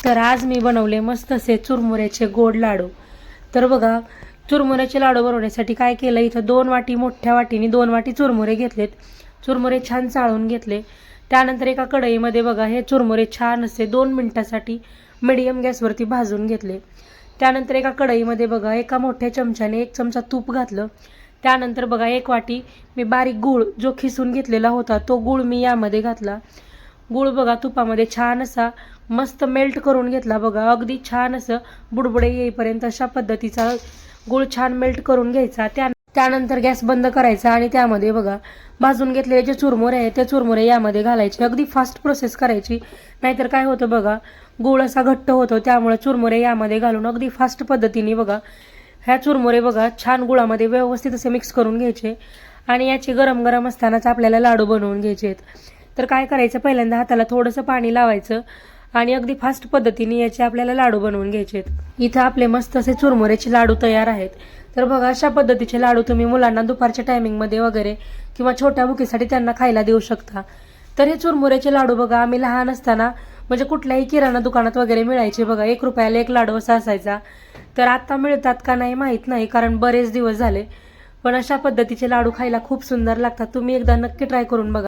तर आज मी बनवले मस्त असे चुरमुऱ्याचे गोड लाडू। तर बघा, चुरमुऱ्याचे लाडू बनवण्यासाठी काय केलं, इथं 2 वाटी मोठ्या वाटीने 2 वाटी चुरमुरे घेतलेत। चुरमुरे छान चाळून घेतले। त्यानंतर एका कढईमध्ये बघा हे चुरमुरे छान असे 2 मिनिटासाठी मीडियम गॅसवरती भाजून घेतले। त्यानंतर एका कढईमध्ये बघा एका मोठ्या चमच्याने 1 चमचा तूप घातलं। त्यानंतर बघा 1 वाटी मी बारीक गूळ जो खिसून घेतलेला होता तो गूळ मी यामध्ये घातला। गूळ बघा तुपामध्ये छान असा मस्त मेल्ट करून घेतला। बघा अगदी छान असं बुडबुडे येईपर्यंत अशा पद्धतीचा गूळ छान मेल्ट करून घ्यायचा। त्यानंतर गॅस बंद करायचा आणि त्यामध्ये बघा भाजून घेतलेले जे चुरमुरे आहेत ते चुरमुरे यामध्ये घालायचे। अगदी फास्ट प्रोसेस करायची, नाहीतर काय होतं बघा गूळ असा घट्ट होतो, त्यामुळे चुरमुरे यामध्ये घालून अगदी फास्ट पद्धतीने बघा ह्या चुरमुरे बघा छान गुळामध्ये व्यवस्थित असे मिक्स करून घ्यायचे आणि याचे गरम गरम असतानाच आपल्याला लाडू बनवून घ्यायचे आहेत। तर काय करायचं, पहिल्यांदा हाताला थोडंसं पाणी लावायचं आणि अगदी फास्ट पद्धतीने याचे आपल्याला लाडू बनवून घ्यायचे आहेत। इथं आपले मस्त असे चुरमुऱ्याचे लाडू तयार आहेत। तर बघा अशा पद्धतीचे लाडू तुम्ही मुलांना दुपारच्या टायमिंगमध्ये वगैरे किंवा छोट्या भुकेसाठी त्यांना खायला देऊ शकता। तर हे चुरमुऱ्याचे लाडू बघा आम्ही लहान असताना म्हणजे कुठल्याही किराणा दुकानात वगैरे मिळायचे बघा, 1 रुपयाला 1 लाडू असा असायचा। तर आता मिळतात का नाही माहीत नाही, कारण बरेच दिवस झाले, पण अशा पद्धतीचे लाडू खायला खूप सुंदर लागतात। तुम्ही एकदा नक्की ट्राय करून बघा।